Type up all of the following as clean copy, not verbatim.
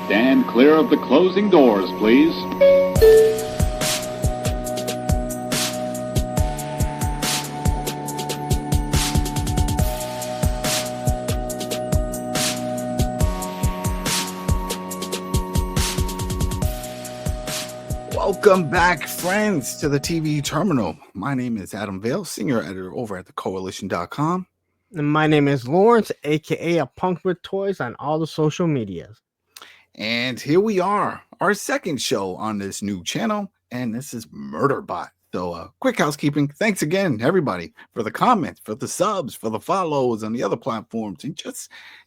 Stand clear of the closing doors, please. Welcome back, friends, to the TV Terminal. My name is Adam Vale, senior editor over at thecoalition.com. And my name is Lawrence, aka a punk with toys on all the social medias. And here we are, our second show on this new channel, and this is Murderbot. So quick housekeeping. Thanks again, everybody, for the comments, for the subs, for the follows on the other platforms, and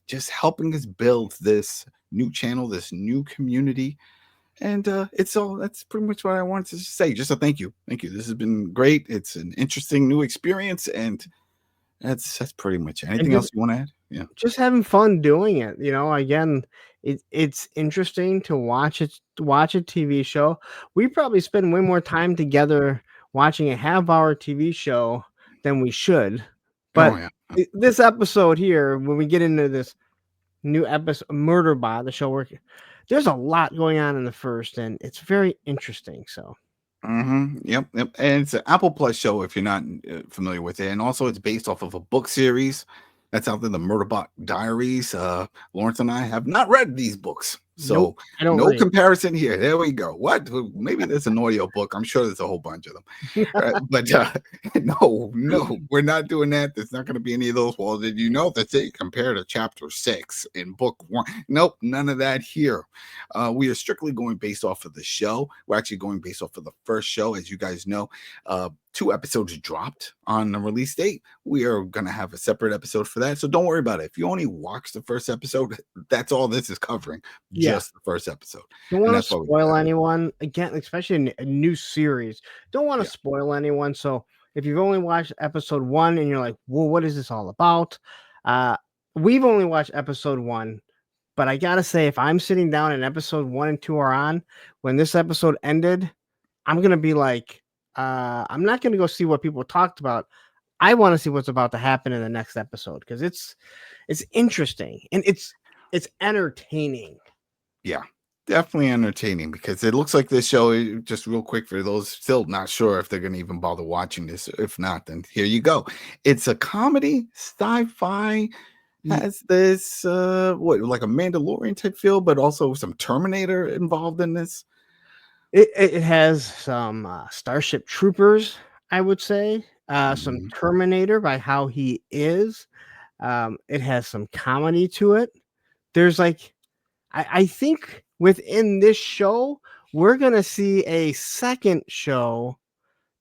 just helping us build this new channel, this new community. And that's pretty much what I wanted to say. Just a thank you. Thank you. This has been great. It's an interesting new experience, and that's pretty much it. Anything else you want to add? Yeah. Just having fun doing it. You know, again, it's interesting to watch a TV show. We probably spend way more time together watching a half-hour TV show than we should. But this episode here, when we get into this new episode, Murderbot, the show there's a lot going on in the first, and it's very interesting. So, Yep. And it's an Apple Plus show if you're not familiar with it, and also it's based off of a book series that's out there, the Murderbot Diaries. Lawrence and I have not read these books, so no comparison here. There we go. What? Maybe there's an audio book. I'm sure there's a whole bunch of them. But no, we're not doing that. There's not going to be any of those. Well, did you know that they compare to chapter 6 in book 1? Nope, none of that here. We are strictly going based off of the show. We're actually going based off of the first show. As you guys know, 2 episodes dropped on the release date. We are going to have a separate episode for that. So don't worry about it. If you only watch the first episode, that's all this is covering. Just the first episode. Don't want to spoil anyone. Again, especially a new series. Don't want to spoil anyone. So if you've only watched episode 1 and you're like, well, what is this all about? We've only watched episode 1. But I got to say, if I'm sitting down and episode 1 and 2 are on, when this episode ended, I'm going to be like, I'm not going to go see what people talked about. I want to see what's about to happen in the next episode, because it's interesting and it's entertaining. Yeah, definitely entertaining, because it looks like this show, just real quick for those still not sure if they're going to even bother watching this. If not, then here you go. It's a comedy, sci-fi, has this like a Mandalorian type feel, but also some Terminator involved in this. It has some Starship Troopers, I would say, some Terminator by how he is. It has some comedy to it. There's like, I think within this show, we're going to see a second show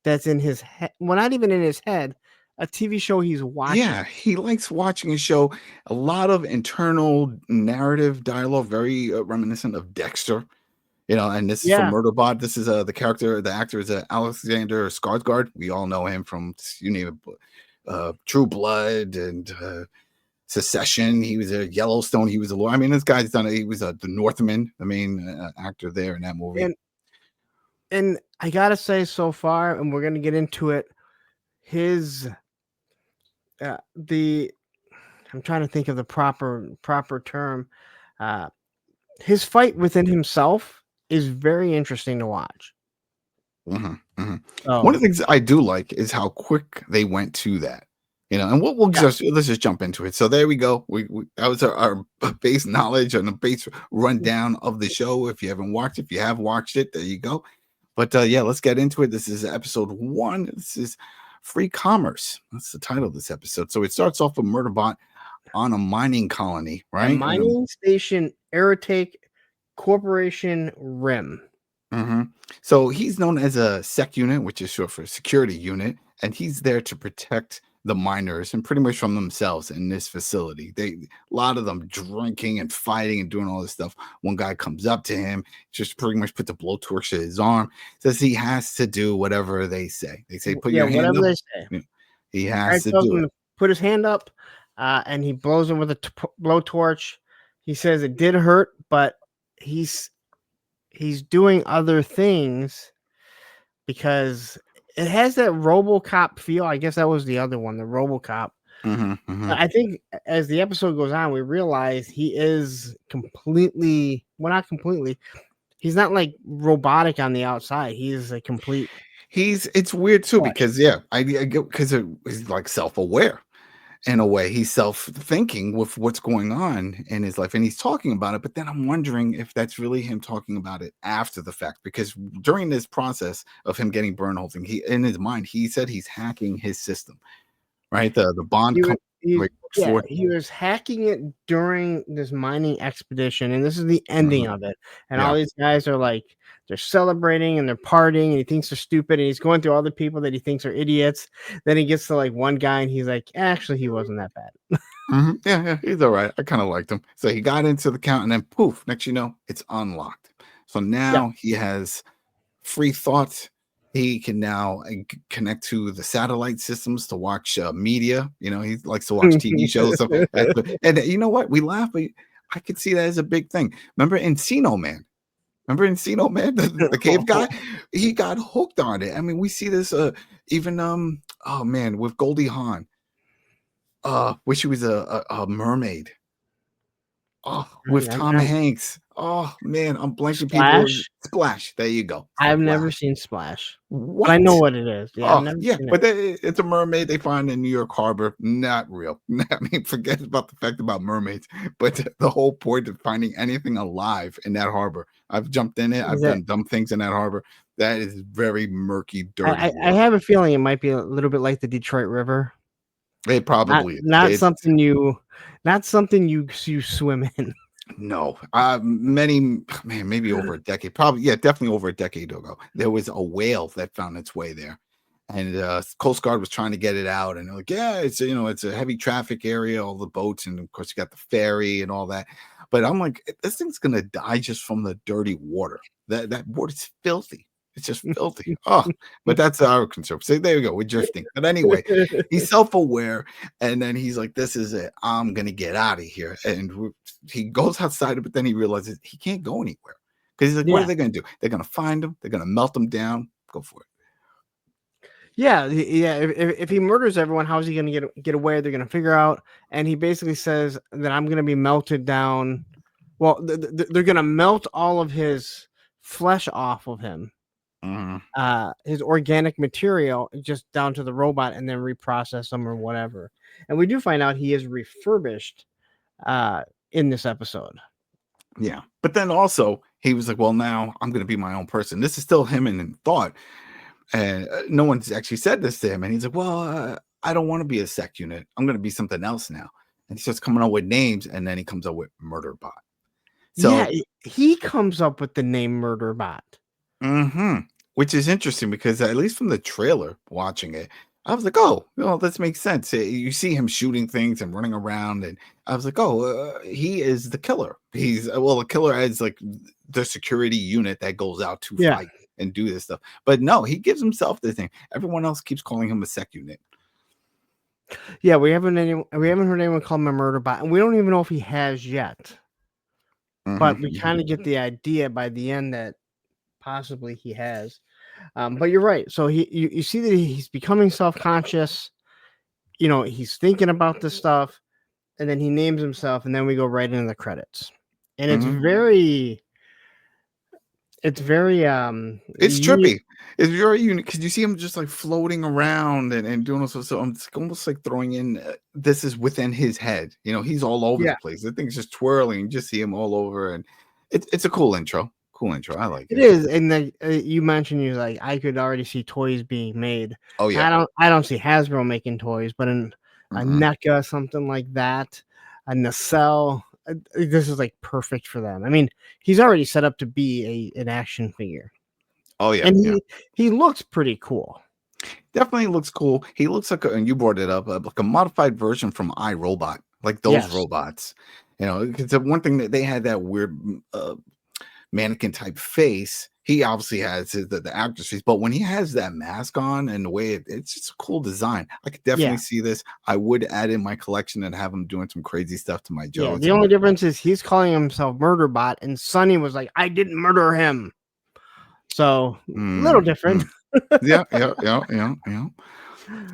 that's in his head. Well, not even in his head, a TV show he's watching. Yeah, he likes watching a show. A lot of internal narrative dialogue, very reminiscent of Dexter. You know, and this is from Murderbot. This is the actor is Alexander Skarsgård. We all know him from, you name it, True Blood and Secession. He was a Yellowstone. He was a lawyer. I mean, this guy's done it. He was the Northman, the main actor there in that movie. And I gotta say, so far, and we're gonna get into it, his I'm trying to think of the proper term. His fight within himself is very interesting to watch. One of the things I do like is how quick they went to that, you know. And let's just jump into it. So there we go. That was our base knowledge and a base rundown of the show. If you haven't watched it, if you have watched it, there you go. But let's get into it. This is episode 1. This is Free Commerce. That's the title of this episode. So it starts off with Murderbot on a mining colony, right? A mining station, Aerotake Corporation Rim. So he's known as a sec unit, which is short for security unit, and he's there to protect the miners and pretty much from themselves in this facility. A lot of them drinking and fighting and doing all this stuff. One guy comes up to him, just pretty much puts a blowtorch to his arm, says he has to do whatever they say. They say, put your hand up. They say. He has to do it. Put his hand up, and he blows him with a blowtorch. He says it did hurt, but he's doing other things because it has that RoboCop feel. I guess that was the other one, the RoboCop, I think as the episode goes on, we realize he is completely, well, not completely. He's not like robotic on the outside. He's a complete. It's weird too Flesh. because I get because he's like self-aware in a way. He's self-thinking with what's going on in his life, and he's talking about it. But then I'm wondering if that's really him talking about it after the fact, because during this process of him getting burn holes, and he in his mind he said he's hacking his system, right? The bond He, company. he was hacking it during this mining expedition, and this is the ending of it. And all these guys are like, they're celebrating and they're partying, and he thinks they're stupid, and he's going through all the people that he thinks are idiots. Then he gets to like one guy, and he's like, actually, he wasn't that bad. Yeah, he's all right. I kind of liked him. So he got into the count, and then poof, next you know, it's unlocked. So now he has free thought. He can now connect to the satellite systems to watch media. You know, he likes to watch TV shows. And you know what? We laugh, but I could see that as a big thing. Remember Encino Man? The cave guy? He got hooked on it. I mean, we see this even oh man, with Goldie Hawn. Wish he was a mermaid. Oh, with Tom Hanks. Oh man, I'm blanking. Splash? Splash. There you go. I've never seen Splash. What? But I know what it is. Yeah, I've never seen but it. it's a mermaid they find in New York Harbor. Not real. I mean, forget about the fact about mermaids, but the whole point of finding anything alive in that harbor. I've jumped in it. I've done dumb things in that harbor. That is very murky, dirty. I have a feeling it might be a little bit like the Detroit River. It probably not something you swim in. No, maybe over a decade, definitely over a decade ago. There was a whale that found its way there, and Coast Guard was trying to get it out, and they're like, yeah, it's a heavy traffic area, all the boats, and of course you got the ferry and all that. But I'm like, this thing's gonna die just from the dirty water. That water's filthy. It's just filthy. But that's our concern. So there you go. We're drifting. But anyway, he's self-aware, and then he's like, "This is it. I'm gonna get out of here." And he goes outside, but then he realizes he can't go anywhere because he's like, "What are they gonna do? They're gonna find him. They're gonna melt him down. Go for it." Yeah. If he murders everyone, how's he gonna get away? They're gonna figure out. And he basically says that I'm gonna be melted down. Well, they're gonna melt all of his flesh off of him. His organic material just down to the robot, and then reprocess them or whatever. And we do find out he is refurbished in this episode. Yeah, but then also he was like, well, now I'm going to be my own person. This is still him in thought, and no one's actually said this to him. And he's like, well, I don't want to be a sec unit. I'm going to be something else now. And he starts coming up with names, and then he comes up with Murderbot. So yeah, he comes up with the name Murderbot. Which is interesting because at least from the trailer, watching it, I was like, oh, this makes sense. You see him shooting things and running around, and I was like, oh, he is the killer. He's the killer as like the security unit that goes out to fight and do this stuff. But no, he gives himself this thing. Everyone else keeps calling him a sec unit. Yeah, we haven't heard anyone call him a Murderbot, and we don't even know if he has yet. But we kind of get the idea by the end that possibly he has. But you're right. So you see that he's becoming self-conscious. He's thinking about this stuff, and then he names himself, and then we go right into the credits. And it's very it's trippy. It's very unique because you see him just like floating around and doing also. So it's almost like throwing in this is within his head. He's all over the place. The thing's just twirling. You just see him all over, and it's a cool intro. I like it. It is, and then you mentioned you're like, I could already see toys being made. Oh yeah, I don't see Hasbro making toys, but a NECA, something like that, a nacelle. This is like perfect for them. I mean, he's already set up to be an action figure. Oh yeah, and he looks pretty cool. Definitely looks cool. He looks like, and you brought it up, like a modified version from iRobot, like those robots. Because the one thing that they had that weird mannequin type face. He obviously has the actor's face, but when he has that mask on and the way it's just a cool design, I could definitely see this. I would add in my collection and have him doing some crazy stuff to my Joe. Yeah, the only difference is he's calling himself Murderbot, and Sonny was like, I didn't murder him. So little different. Yeah.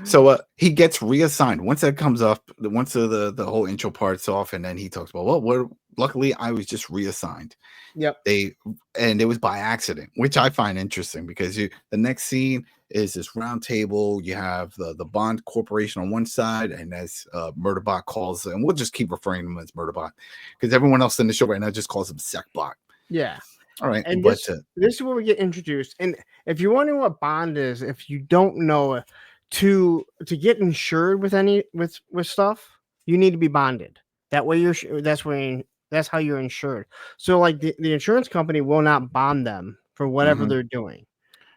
So he gets reassigned once that comes up. Once the whole intro part's off, and then he talks about, well, luckily I was just reassigned. Yep. And it was by accident, which I find interesting because the next scene is this round table. You have the Bond Corporation on one side, and as Murderbot calls, and we'll just keep referring to him as Murderbot because everyone else in the show right now just calls him SecBot. Yeah. All right, And but this is where we get introduced. And if you're wondering what Bond is, if you don't know, to get insured with with stuff, you need to be bonded. That way that's how you're insured. So like the insurance company will not bond them for whatever they're doing.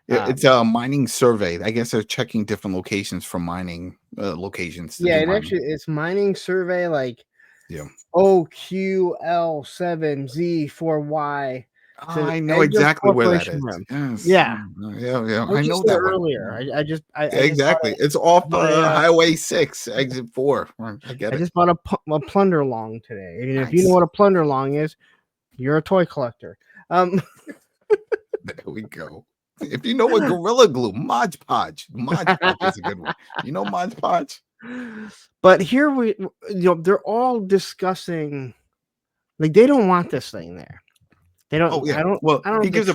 It's a mining survey. I guess they're checking different locations for mining locations. Yeah, it's mining survey like yeah. OQL7Z4Y. I know exactly where that is. Yes. Yeah. Yeah. I know that earlier. I exactly. It's off Highway 6, exit 4. I get it. I just bought a plunder long today. And nice. If you know what a plunder long is, you're a toy collector. There we go. If you know what Gorilla Glue, Mod Podge is a good one. You know Mod Podge? But here they're all discussing, like they don't want this thing there. They don't. Oh, yeah. I don't. He gives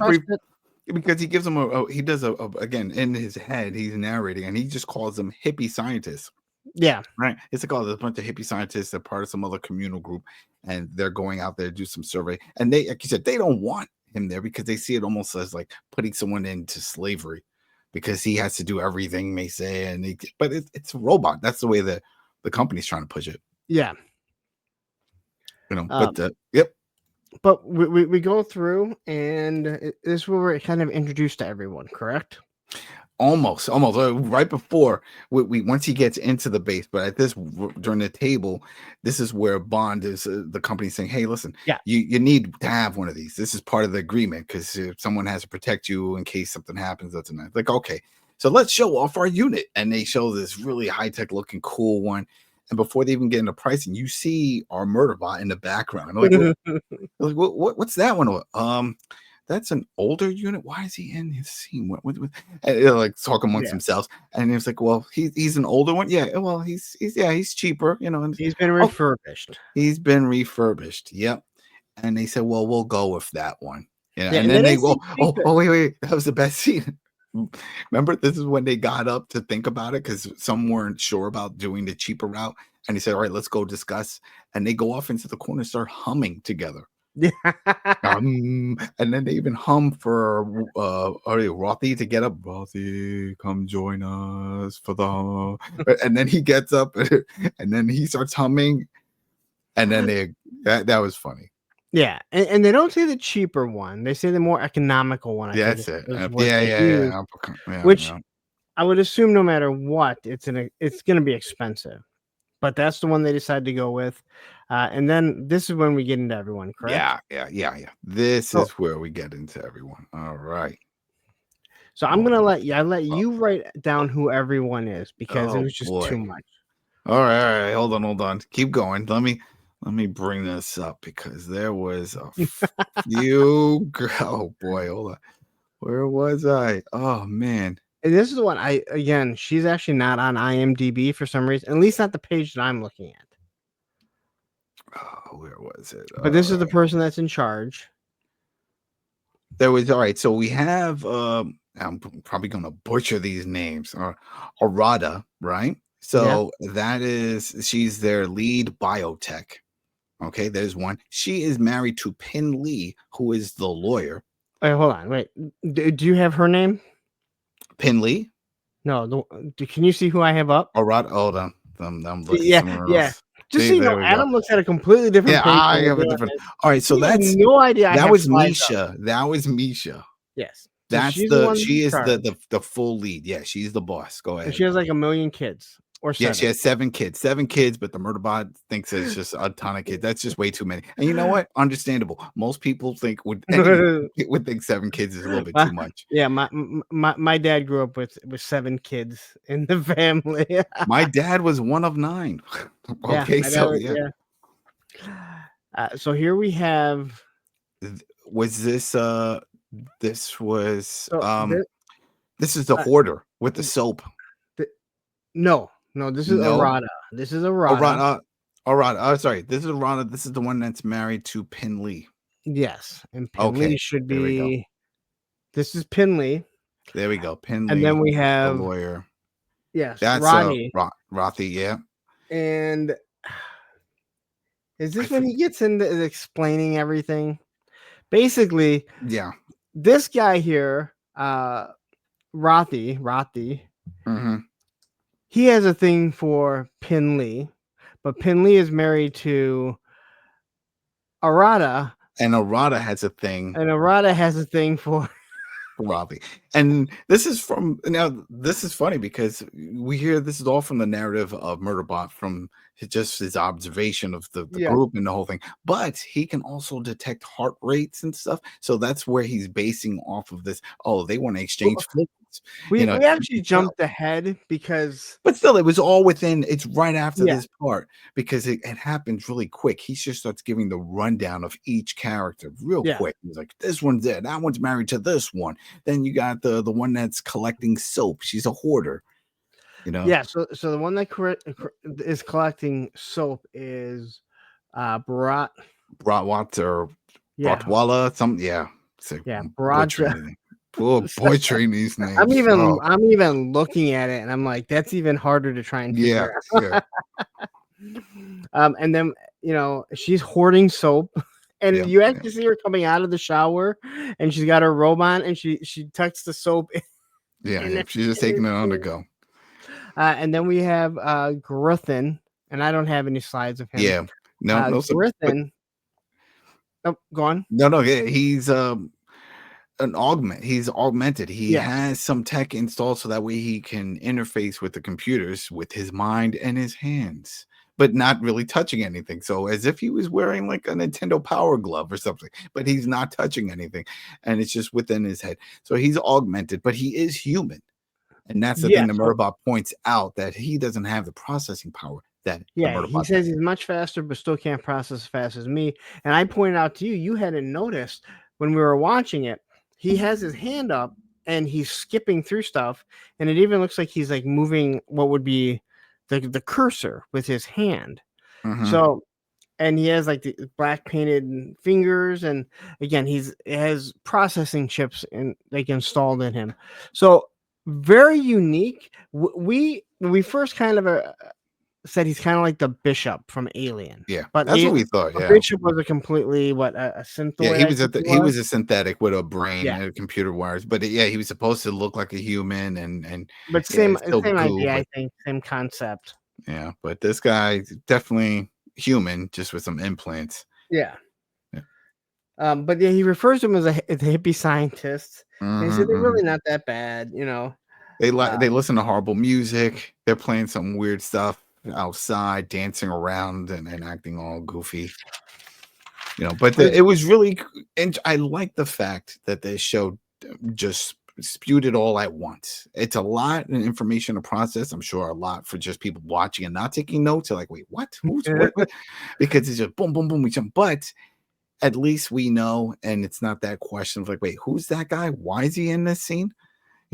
because he gives them he does again in his head. He's narrating and he just calls them hippie scientists. Yeah, right. It's like there's a bunch of hippie scientists that are part of some other communal group, and they're going out there to do some survey. And they, like you said, they don't want him there because they see it almost as like putting someone into slavery because he has to do everything they say. But it's a robot. That's the way the company's trying to push it. Yeah. But yep. But we go through, and this is where we're kind of introduced to everyone, correct? Almost right before we once he gets into the base, but at this during the table, this is where Bond is the company saying, "Hey, listen, you need to have one of these. This is part of the agreement because someone has to protect you in case something happens." That's like okay, so let's show off our unit, and they show this really high tech looking cool one. And before they even get into pricing, you see our Murderbot in the background. Like, what's that one? That's an older unit. Why is he in his scene? What? And they're like talking amongst themselves. And it's like, well, he's an older one. Yeah. Well, he's cheaper. And he's been refurbished. He's been refurbished. Yep. And they said, well, we'll go with that one. Yeah. Yeah, and then they go, wait, that was the best scene. Remember, this is when they got up to think about it because some weren't sure about doing the cheaper route. And he said, all right, let's go discuss. And they go off into the corner and start humming together. Yeah. And then they even hum for Rothy to get up. Rothy, come join us for the. And then he gets up and then he starts humming. And then that was funny. Yeah, and they don't say the cheaper one; they say the more economical one. Yeah, that's it. Which I would assume, no matter what, it's going to be expensive. But that's the one they decided to go with. And then this is when we get into everyone, correct? Yeah. This is where we get into everyone. All right. So I'm gonna let you write down who everyone is because it was just too much. All right. Hold on. Keep going. Let me bring this up because there was a few. Oh boy, hold on. Where was I? Oh man. And this is the one she's actually not on IMDb for some reason, at least not the page that I'm looking at. Oh, where was it? But this is the person that's in charge. There was all right. So we have I'm probably gonna butcher these names. Arada, right? So she's their lead biotech. Okay, there's one. She is married to Pin Lee, who is the lawyer. Wait, hold on. Wait, do you have her name? Pin Lee? No. Can you see who I have up? Hold on. I'm looking somewhere else. Just so you know, Adam looks at a completely different page. I have a different. All right, so that's no idea. That was Misha. That was Misha. Yes. That's she is the full lead. Yeah, she's the boss. Go ahead. And she has like 1 million kids. Or 7. Yeah, she has 7 kids. 7 kids, but the Murderbot thinks it's just a ton of kids. That's just way too many. And you know what? Understandable. Most people would think 7 kids is a little bit too much. Yeah, my dad grew up with 7 kids in the family. My dad was one of 9. Okay, so so here we have. Was this? This was. This is the hoarder with the soap. No, this is No, Arata. This is Arata. Arata. Oh, sorry. This is Arata. This is the one that's married to Pin Lee. Yes, and Pin Okay, Lee should there we go. be. This is Pin Lee, There we go. Pin and Lee, then we the have lawyer. yes, That's Rodney. Rothy. Yeah. And is this when he gets into explaining everything? Basically, Yeah. this guy here, Rothy, Mm-hmm. he has a thing for Pin Lee, but Pin Lee is married to Arata, And Arata has a thing and Arata has a thing for Robbie. And this is funny because we hear this is all from the narrative of Murderbot, from just his observation of the group and the whole thing. But he can also detect heart rates and stuff. So that's where he's basing off of this. Oh, they want to exchange fluids. We actually jumped ahead because, but still, it was all within. It's right after this part because it happens really quick. He just starts giving the rundown of each character real quick. He's like, "This one's there. That one's married to this one. Then you got the one that's collecting soap. She's a hoarder." Yeah. So the one that is collecting soap is Bratwat or Bratwala. Bratja. Boy, train these names. I'm even looking at it, and I'm like, that's even harder to try and figure out. And then she's hoarding soap, and you actually see her coming out of the shower, and she's got her robe on, and she tucks the soap. She's just taking it on the go. And then we have Griffin, and I don't have any slides of him. Yeah, no, Griffin. Oh, go on. No, he's he's augmented. He has some tech installed so that way he can interface with the computers with his mind and his hands, but not really touching anything. So as if he was wearing like a Nintendo Power Glove or something, but he's not touching anything, and it's just within his head. So he's augmented, but he is human, and that's the thing that Murderbot points out, that he doesn't have the processing power that he says he's much faster, but still can't process as fast as me. And I pointed out to you hadn't noticed when we were watching it. He has his hand up and he's skipping through stuff, and it even looks like he's like moving what would be the cursor with his hand. Mm-hmm. So, and he has like the black painted fingers, and again, it has processing chips installed in him. So very unique. We first kind of said he's kind of like the Bishop from Alien. Yeah, but that's what we thought. Yeah, Bishop was a completely a synth. Yeah, he was a synthetic with a brain and computer wires. But he was supposed to look like a human, but same idea. I think same concept. Yeah, but this guy definitely human, just with some implants. Yeah. But he refers to him as a hippie scientist. Mm-hmm, he said they're really not that bad, They listen to horrible music. They're playing some weird stuff outside, dancing around and acting all goofy, but it was really, and I like the fact that this show just spewed it all at once. It's a lot of information to process. I'm sure a lot for just people watching and not taking notes. They're like, wait, what? Who's what? Because it's just boom, boom, boom, we jump. But at least we know, and it's not that question of like, wait, who's that guy? Why is he in this scene?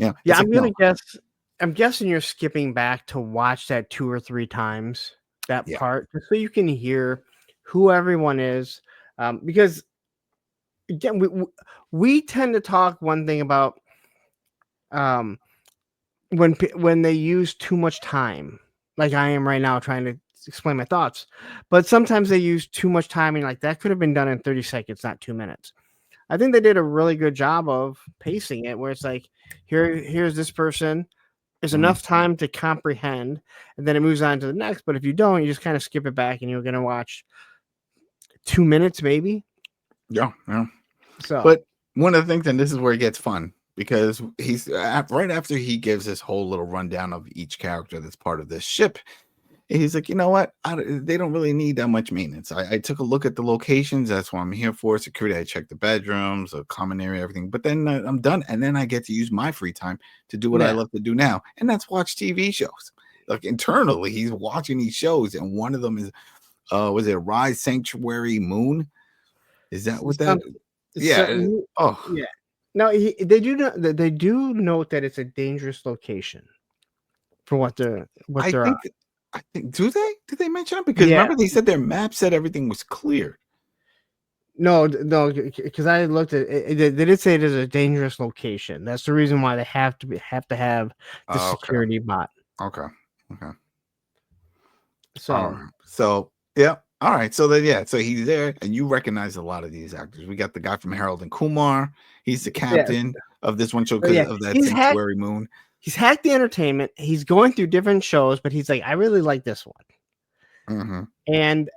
I'm gonna guess. I'm guessing you're skipping back to watch that 2 or 3 times, that part, just so you can hear who everyone is. Because again, we tend to talk one thing about when they use too much time, like I am right now trying to explain my thoughts, but sometimes they use too much time, and like that could have been done in 30 seconds, not 2 minutes. I think they did a really good job of pacing it, where it's like, here's this person. There's enough time to comprehend, and then it moves on to the next. But if you don't, you just kind of skip it back, and you're going to watch 2 minutes, maybe. Yeah. So, but one of the things, and this is where it gets fun, because he's right after he gives this whole little rundown of each character that's part of this ship. He's like, you know what? They don't really need that much maintenance. I took a look at the locations. That's what I'm here for. Security. I checked the bedrooms, the common area, everything. But then I'm done. And then I get to use my free time to do what I love to do now. And that's watch TV shows. Like internally, he's watching these shows. And one of them is, was it Rise Sanctuary Moon? Is that what that is? Yeah. Yeah. No, they do note that it's a dangerous location. for what they're I think do they mention it? Because Yeah. remember they said their map said everything was clear. No, because I looked at it, they did say it is a dangerous location. That's the reason why they have to have the Okay. security bot. Okay. So All right. So yeah. All right. So then so he's there, and you recognize a lot of these actors. We got the guy from Harold and Kumar. He's the captain of this one show because of that Sanctuary Moon. He's hacked the entertainment. He's going through different shows, but he's like, I really like this one. Mm-hmm. And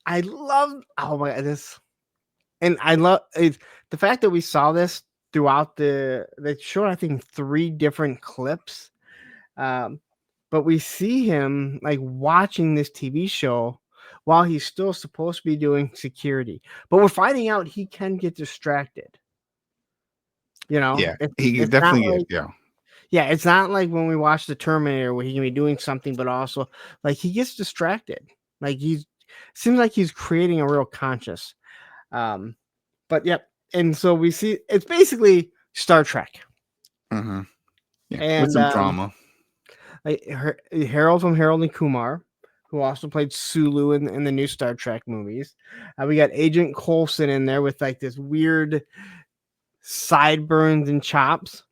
I love I love the fact that we saw this throughout they showed, I think, 3 different clips. But we see him like watching this TV show while he's still supposed to be doing security. But we're finding out he can get distracted. Yeah, he definitely is. Yeah, it's not like when we watch The Terminator where he can be doing something, but also like he gets distracted. Like seems like he's creating a real conscious. But yep. And so we see it's basically Star Trek. Mm-hmm. Yeah, and with some drama. Like Harold from Harold and Kumar, who also played Sulu in the new Star Trek movies. We got Agent Coulson in there with like this weird sideburns and chops.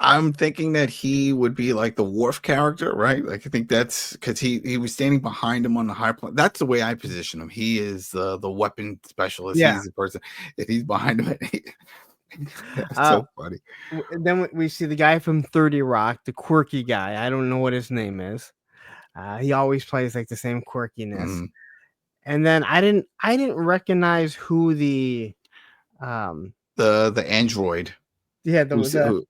I'm thinking that he would be like the Worf character, right? Like I think that's because he was standing behind him on the high plane. That's the way I position him. He is the weapon specialist. Yeah. He's the person. If he's behind him, that's so funny. Then we see the guy from 30 Rock, the quirky guy. I don't know what his name is. He always plays like the same quirkiness. Mm-hmm. And then I didn't recognize who the android. Yeah, the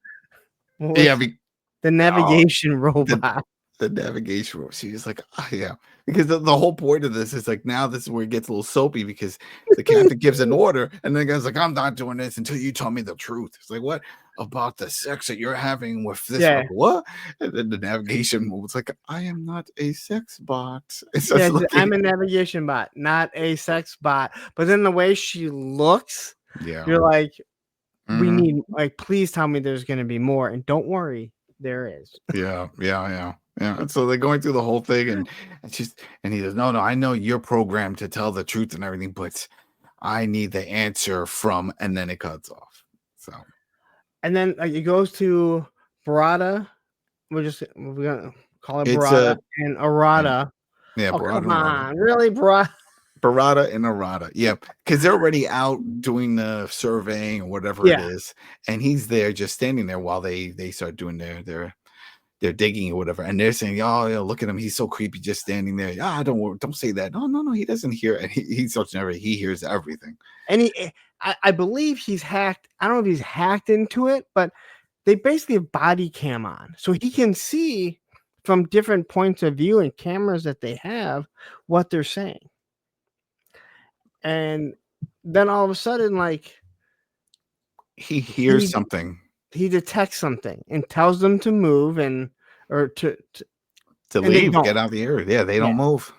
navigation robot. The navigation robot. She was like, oh, yeah, because the whole point of this is like now this is where it gets a little soapy because the captain gives an order and then the guy's like, I'm not doing this until you tell me the truth. It's like, what about the sex that you're having with this? Yeah. Like, what? And then the navigation was like, I am not a sex bot. I'm a navigation bot, not a sex bot. But then the way she looks, you're like, we need, like, please tell me there's going to be more. And don't worry, there is. Yeah. And so they're going through the whole thing, and he says, no, I know you're programmed to tell the truth and everything, but I need the answer from, and then it cuts off. So, and then it goes to Barada. We're gonna call it Barada and Arada. Yeah, Barada. Come on, really, Barada and Arada. Yeah, because they're already out doing the surveying or whatever it is, and he's there just standing there while they start doing their digging or whatever, and they're saying, oh, look at him, he's so creepy just standing there. Don't say that. No, he doesn't hear it. He's such never, he hears everything. And I believe he's hacked. I don't know if he's hacked into it, but they basically have body cam on, so he can see from different points of view and cameras that they have what they're saying. And then all of a sudden, like, he hears something. He detects something and tells them to move or to leave, get out of the area. Yeah, they don't move.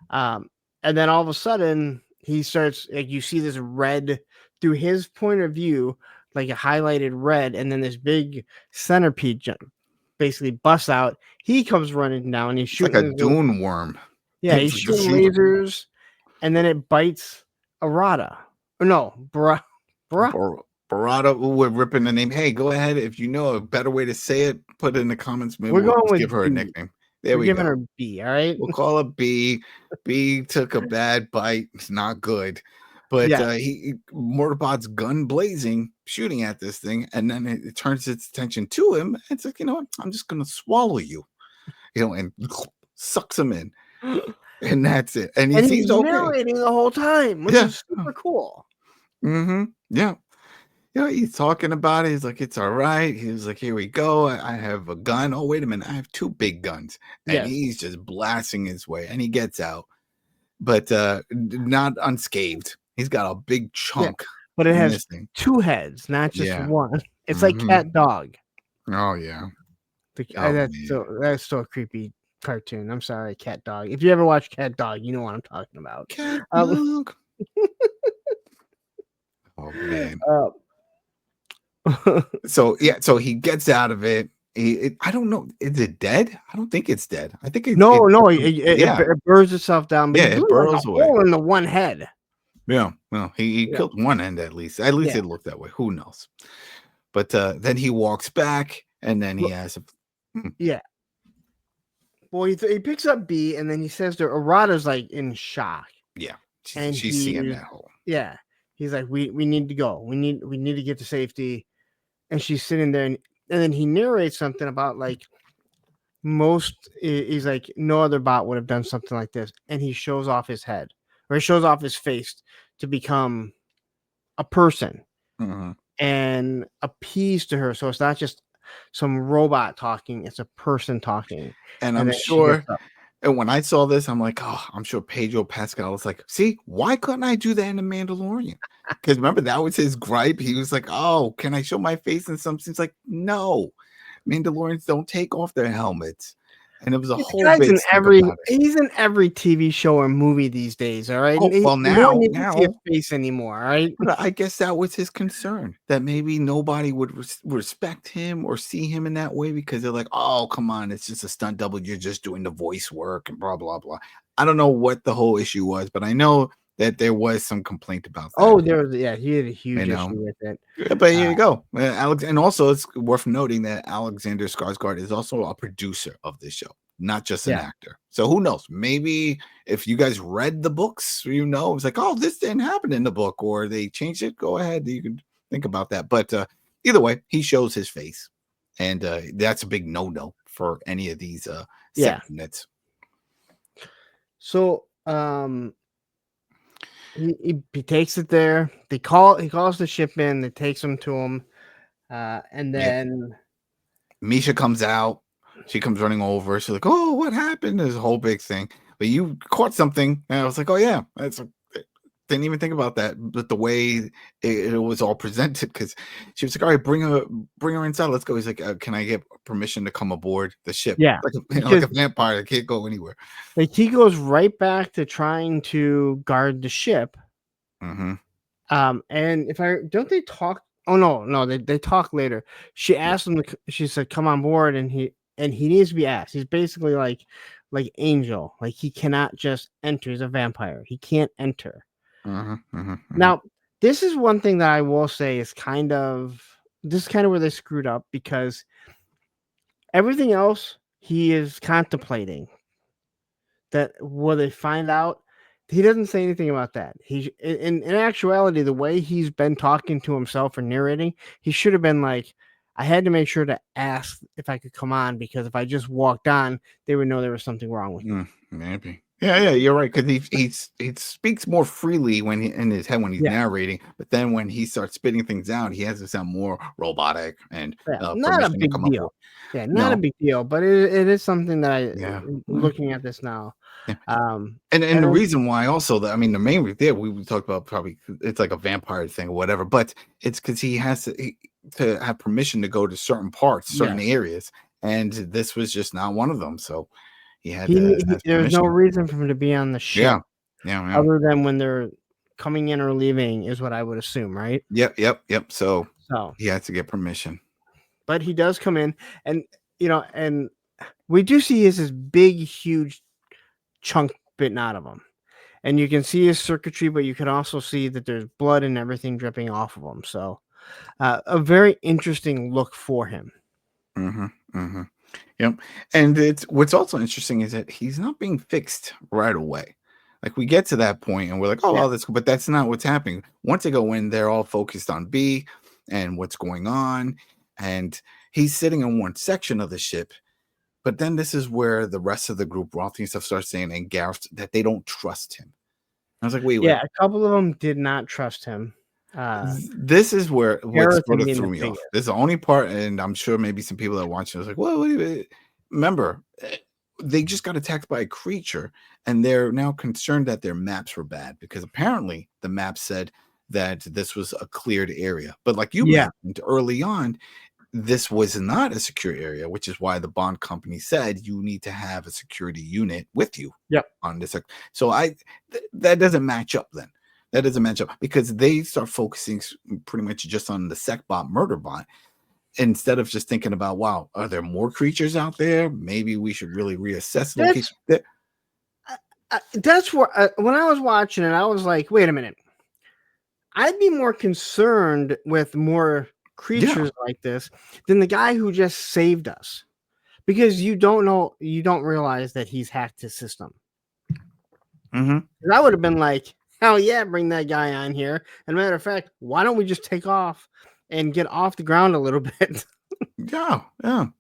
And then all of a sudden he starts, like, you see this red through his point of view, like a highlighted red, and then this big centipede basically busts out. He comes running down. He's shooting like a dune worm. Yeah, he's shooting lasers, and then it bites Arada. Or no, Barada, we're ripping the name. Hey, go ahead. If you know a better way to say it, put it in the comments. Maybe we'll give her a nickname. There we go. We're giving her B, all right? We'll call her B. B took a bad bite. It's not good. But Murderbot's gun blazing, shooting at this thing, and then it turns its attention to him. It's like, you know what? I'm just going to swallow you. And sucks him in. And that's it. And he's narrating the whole time, which is super cool. Mm-hmm. Yeah. He's talking about it. He's like, it's all right. He was like, here we go. I have a gun. Oh, wait a minute. I have 2 big guns. And he's just blasting his way. And he gets out. But not unscathed. He's got a big chunk. Yeah, but it has 2 heads, not just one. It's like cat dog. Oh, yeah. That's so a creepy cartoon. I'm sorry, cat dog. If you ever watch Cat Dog, you know what I'm talking about. Cat dog. Oh, man. So he gets out of it, I don't know. Is it dead? I don't think it's dead. I think No, yeah, it burns itself down, but yeah, he it blew like burrows a away. hole in the one head. Yeah, well, he Yeah, killed one end at least. At least yeah. it looked that way. Who knows? But then he walks back, and then he Well, has yeah. Well, he picks up B, and then he says to Arata's like in shock, yeah, and she's seeing that hole. yeah, he's like, we need to go. We need to get to safety. And she's sitting there, and then he narrates something about like he's like, no other bot would have done something like this, and he shows off his head, or he shows off his face to become a person Mhm. and appease to her. So it's not just some robot talking, it's a person talking. And And I'm then she gets sure, up. and when I saw this, I'm like, oh, I'm sure Pedro Pascal was like, see, why couldn't I do that in The Mandalorian? Because remember, that was his gripe. He was like, oh, can I show my face in some scenes? Like, no, Mandalorians don't take off their helmets. And it was a This whole guy's big in stink about it. he's in every TV show or movie these days, all right? Oh, And well, we don't need to now, see his face anymore, all right? but I guess that was his concern, that maybe nobody would respect him or see him in that way because they're like, oh, come on, it's just a stunt double. You're just doing the voice work and blah, blah, blah. I don't know what the whole issue was, but I know that there was some complaint about that. Oh, he had a huge know? issue with it. Yeah, but here you go. Alex, and also it's worth noting that Alexander Skarsgård is also a producer of this show, not just an Yeah. actor. So who knows? Maybe if you guys read the books, it's like, oh, this didn't happen in the book, or they changed it. Go ahead, you can think about that. But either way, he shows his face, and that's a big no-no for any of these Yeah. segments. So he takes it there. He calls the ship in, they takes him to him, and then Misha comes out. She comes running over. She's like, "Oh, what happened?" There's a whole big thing. But you caught something, and I was like, "Oh yeah, didn't even think about that." But the way it was all presented, because she was like, "All right, bring her inside. Let's go." He's like, "Can I get permission to come aboard the ship?" Yeah, like a vampire that can't go anywhere. like he goes right back to trying to guard the ship. Mm-hmm. And if I don't, they talk. Oh no, they talk later. She asked him she said, "Come on board," and he needs to be asked. He's basically like Angel, like he cannot just enter. He's a vampire. He can't enter. Mm-hmm, mm-hmm, mm-hmm. Now, this is one thing that I will say is kind of where they screwed up, because everything else he is contemplating. That will they find out? He doesn't say anything about that. He in actuality, the way he's been talking to himself or narrating, he should have been like, I had to make sure to ask if I could come on, because if I just walked on, they would know there was something wrong with me. Maybe. Yeah, you're right. Because he speaks more freely when in his head when he's narrating, but then when he starts spitting things out, he has to sound more robotic and not a big deal. Yeah, not a big deal, but it is something that looking at this now. Yeah. And the reason why also the main reason we talked about, probably it's like a vampire thing or whatever, but it's because he has to have permission to go to certain parts, certain areas, and this was just not one of them. So he had there's no reason for him to be on the ship. Yeah. Other than when they're coming in or leaving, is what I would assume, right? Yep. So he has to get permission. But he does come in, and and we do see this big, huge chunk bitten out of him, and you can see his circuitry, but you can also see that there's blood and everything dripping off of him. So a very interesting look for him. Yep. And what's also interesting is that he's not being fixed right away. Like, we get to that point and we're like, oh, well, that's cool. But that's not what's happening. Once they go in, they're all focused on B and what's going on. And he's sitting in one section of the ship. But then this is where the rest of the group, Rothy and stuff, starts saying, and Gareth, that they don't trust him. I was like, wait. Yeah, a couple of them did not trust him. This is where what sort of threw me off. This is the only part, and I'm sure maybe some people that watch it was like, well, wait. Remember, they just got attacked by a creature, and they're now concerned that their maps were bad, because apparently the map said that this was a cleared area. But like you mentioned early on, this was not a secure area, which is why the Bond company said you need to have a security unit with you on this. So that doesn't match up then. That doesn't match up, because they start focusing pretty much just on the SecBot Murderbot. instead of just thinking about, wow, are there more creatures out there? Maybe we should really reassess the location. That's where when I was watching it, I was like, wait a minute. I'd be more concerned with more creatures like this than the guy who just saved us, because you don't realize that he's hacked his system. I would have been like, hell yeah, bring that guy on here. And matter of fact, why don't we just take off and get off the ground a little bit? Yeah.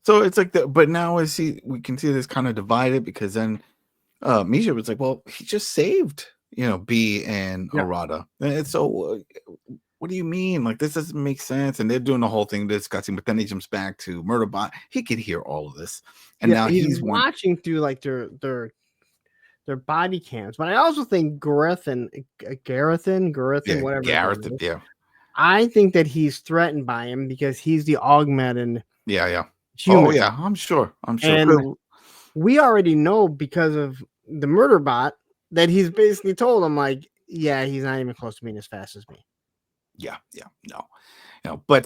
So it's like but now we can see this kind of divided, because then Misha was like, well, he just saved, B and Arata. And so what do you mean? Like, this doesn't make sense. And they're doing the whole thing discussing, but then he jumps back to Murderbot. He could hear all of this. And now he's watching through like their body cams. But I also think Gareth, whatever. Gareth, I think that he's threatened by him because he's the augmented. Yeah. Human. Oh yeah, I'm sure. And we already know, because of the Murderbot, that he's basically told him, like, yeah, he's not even close to being as fast as me. Yeah, no. But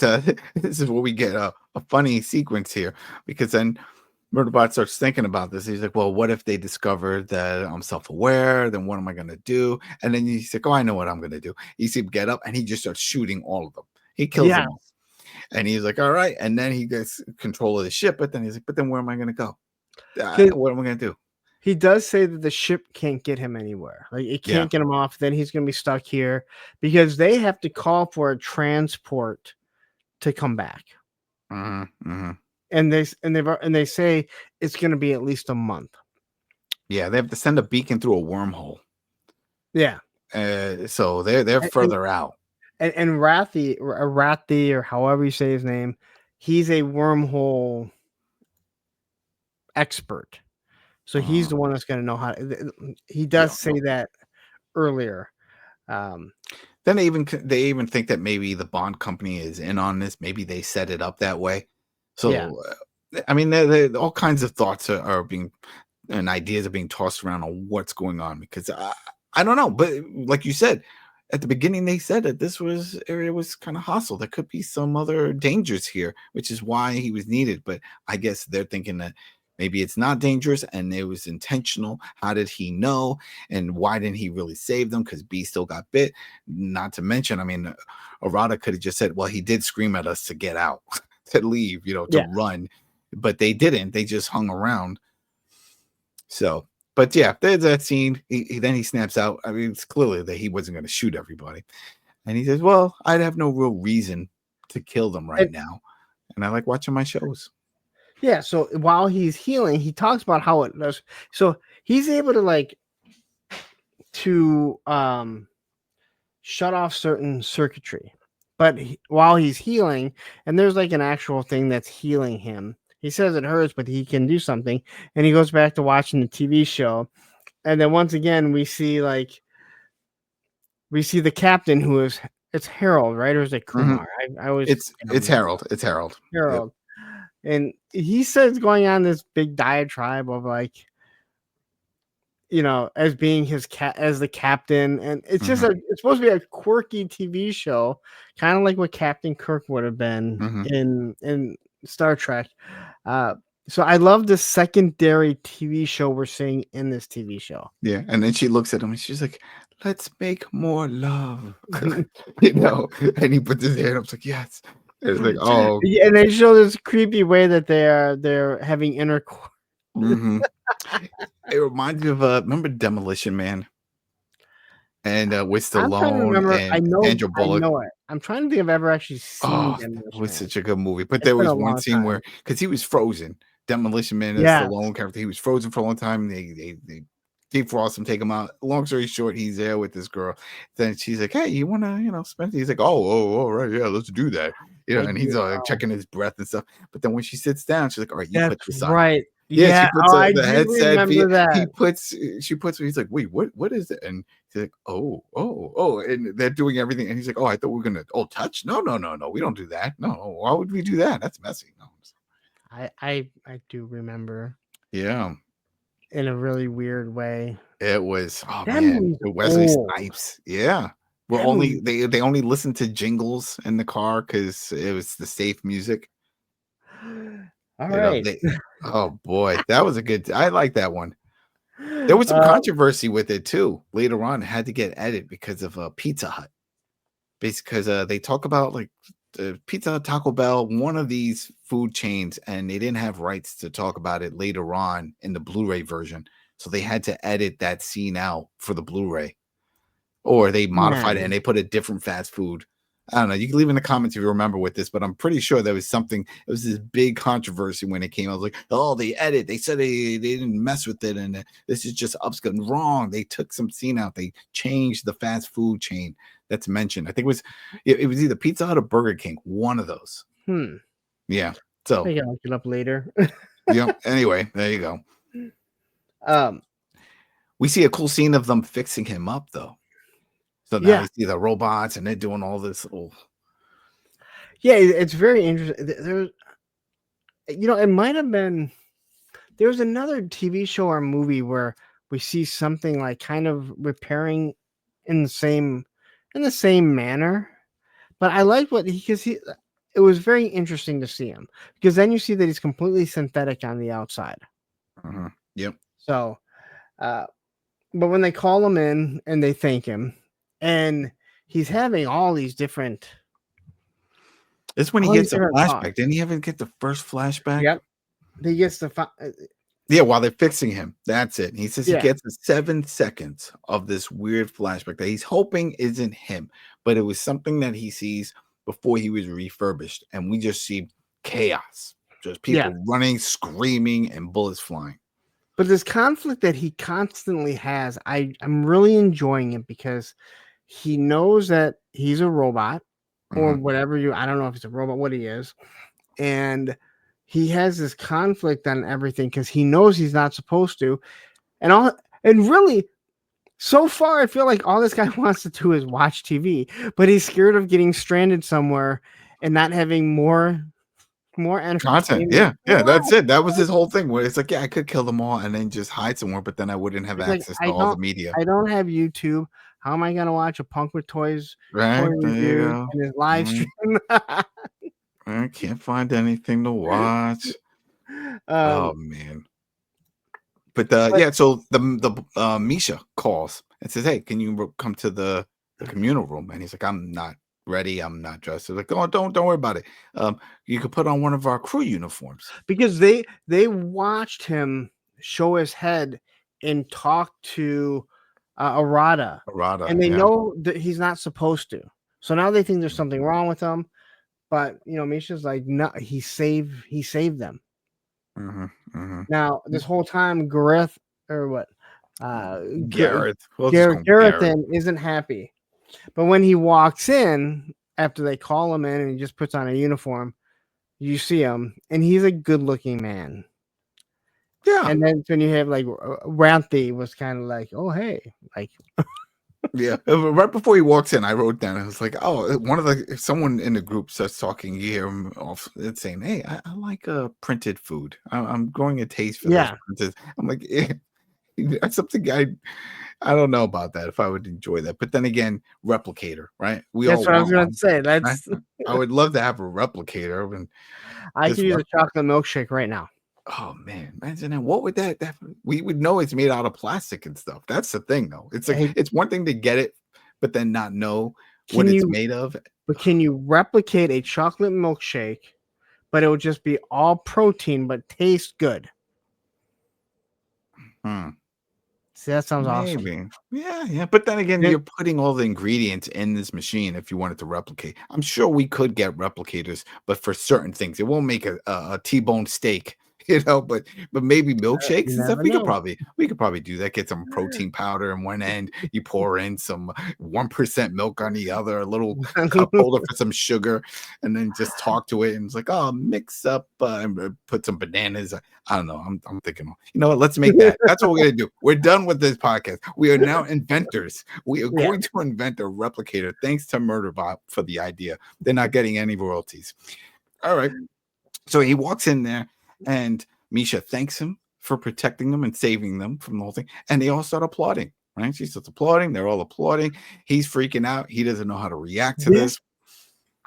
this is where we get a funny sequence here, because then Murderbot starts thinking about this. He's like, well, what if they discover that I'm self-aware? Then what am I going to do? And then he's like, oh, I know what I'm going to do. You see him get up and he just starts shooting all of them. He kills them all. And he's like, all right. And then he gets control of the ship. But then he's like, but then where am I going to go? What am I going to do? He does say that the ship can't get him anywhere. Like, it can't get him off. Then he's going to be stuck here because they have to call for a transport to come back. And they say it's going to be at least a month. Yeah, they have to send a beacon through a wormhole. Yeah. So they're further out. And Rathi, or however you say his name, he's a wormhole expert. So he's the one that's going to know how. He does say that earlier. Then they even think that maybe the Bond company is in on this. Maybe they set it up that way. So, I mean, all kinds of thoughts are being, and ideas are being tossed around on what's going on, because I don't know. But like you said, at the beginning, they said that this area was kind of hostile. There could be some other dangers here, which is why he was needed. But I guess they're thinking that maybe it's not dangerous and it was intentional. How did he know? And why didn't he really save them? Because B still got bit. Not to mention, I mean, Arata could have just said, well, he did scream at us to get out. To leave, to run, but they didn't. They just hung around. So, but yeah, there's that scene. Then he snaps out. I mean, it's clearly that he wasn't going to shoot everybody, and he says, "Well, I'd have no real reason to kill them right now, and I like watching my shows." Yeah. So while he's healing, he talks about how it does. So he's able to shut off certain circuitry. But while he's healing, and there's like an actual thing that's healing him, he says it hurts, but he can do something. And he goes back to watching the TV show. And then once again, we see the captain, it's Harold, right? Or is it Kumar? It's Harold. It's Harold. Harold. Yep. And he says going on this big diatribe of as being as the captain, and it's just it's supposed to be a quirky TV show, kind of like what Captain Kirk would have been in Star Trek. So I love the secondary TV show we're seeing in this TV show. Yeah, and then she looks at him and she's like, "Let's make more love," and he puts his hand up, like, "Yes." It's like, oh, and they show this creepy way that they're having intercourse. It reminds me of remember Demolition Man, and with Stallone and Sandra Bullock. I know it. I'm trying to think if I've ever actually seen Demolition Man. It was such a good movie, but there was one scene where, because he was frozen, Demolition Man is Stallone character. He was frozen for a long time. They defrost him, take him out. Long story short, he's there with this girl. Then she's like, "Hey, you want to, spend?" He's like, "Oh, right, yeah, let's do that." And he's checking his breath and stuff. But then when she sits down, she's like, "All right, you put this on." Right. Yeah, she puts the headset. That. She puts. He's like, "Wait, what is it?" And he's like, "Oh," and they're doing everything. And he's like, "Oh, I thought we were gonna touch. No, we don't do that. No, why would we do that? That's messy." No. I do remember. Yeah. In a really weird way. It was Wesley Snipes. Yeah. They only listened to jingles in the car because it was the safe music. All You know, right. oh boy, that was a good. I like that one. There was some controversy with it too. Later on, it had to get edited because of Pizza Hut. Because they talk about like Pizza Hut, Taco Bell, one of these food chains, and they didn't have rights to talk about it later on in the Blu-ray version, so they had to edit that scene out for the Blu-ray, or they modified it and they put a different fast food. I don't know. You can leave in the comments if you remember with this, but I'm pretty sure there was something. It was this big controversy when it came. I was like, oh, they edit. They said they didn't mess with it, and this is just upscale. Wrong. They took some scene out. They changed the fast food chain that's mentioned. I think it was either Pizza Hut or Burger King. One of those. Yeah. So I can look it up later. yeah. Anyway, there you go. We see a cool scene of them fixing him up, though. So now you see the robots and they're doing all this little. Yeah, it's very interesting. There's, it might have been. There was another TV show or movie where we see something like kind of repairing in the same manner. But I like it was very interesting to see him, because then you see that he's completely synthetic on the outside. Yep. So, but when they call him in and they thank him, and he's having all these different. This is when he gets a flashback. Didn't he ever get the first flashback? Yep. He gets the. Yeah, while they're fixing him. That's it. He says he gets 7 seconds of this weird flashback that he's hoping isn't him, but it was something that he sees before he was refurbished, and we just see chaos, just people running, screaming, and bullets flying. But this conflict that he constantly has, I'm really enjoying it, because he knows that he's a robot or whatever I don't know if it's a robot, what he is. And he has this conflict on everything because he knows he's not supposed to. And really, so far, I feel like all this guy wants to do is watch TV, but he's scared of getting stranded somewhere and not having more content. Yeah, that's it. That was his whole thing, where it's like, I could kill them all and then just hide somewhere, but then I wouldn't have access to all the media. I don't have YouTube. How am I going to watch a Punk with Toys right there you go. And his live stream? I can't find anything to watch. Oh man. But so the Misha calls and says, hey, can you come to the communal room? And he's like, I'm not ready. I'm not dressed. They're like, oh, don't worry about it. You could put on one of our crew uniforms. Because they watched him show his head and talk to Arata, and they know that he's not supposed to. So now they think there's something wrong with him. But Misha's like, no, he saved them. Now this whole time, Gareth or what? Gareth isn't happy. But when he walks in after they call him in and he just puts on a uniform, you see him, and he's a good-looking man. Yeah. And then when you have like Ranthi was kind of like, oh hey, like. Yeah, right before he walks in, I wrote down. I was like, "Oh, if someone in the group starts talking, you hear him off. It's saying, hey, I like printed food. I'm growing a taste for those printed." I'm like, that's something I don't know about that. If I would enjoy that, but then again, replicator, right? That's what I was going to say. That's I would love to have a replicator, and I could use a chocolate milkshake right now. Oh man, imagine that. What would that we would know it's made out of plastic and stuff. That's the thing, though. It's like it's one thing to get it, but then not know what it's made of. But can you replicate a chocolate milkshake, but it would just be all protein but taste good? See, that sounds awesome. Yeah. But then again, you're putting all the ingredients in this machine if you want it to replicate. I'm sure we could get replicators, but for certain things, it won't make a T-bone steak. But maybe milkshakes and stuff. We could probably do that. Get some protein powder in one end. You pour in some 1% milk on the other, a little cup holder for some sugar, and then just talk to it. And it's like, oh, mix up and put some bananas. I don't know. I'm thinking, you know what? Let's make that. That's what we're gonna do. We're done with this podcast. We are now inventors. We are going to invent a replicator. Thanks to Murderbot for the idea. They're not getting any royalties. All right. So he walks in there. And Misha thanks him for protecting them and saving them from the whole thing. And they all start applauding, right? She starts applauding. They're all applauding. He's freaking out. He doesn't know how to react to this.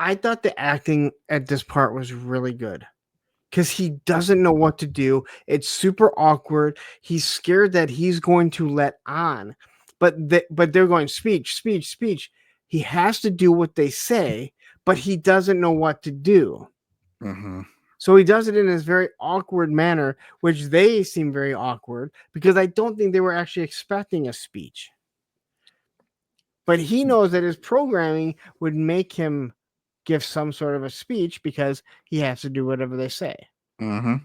I thought the acting at this part was really good. because he doesn't know what to do. It's super awkward. He's scared that he's going to let on, but they're going speech, speech, speech. He has to do what they say, but he doesn't know what to do. Mm-hmm. So he does it in this very awkward manner, which they seem very awkward because I don't think they were actually expecting a speech. But he knows that his programming would make him give some sort of a speech because he has to do whatever they say. Mm-hmm.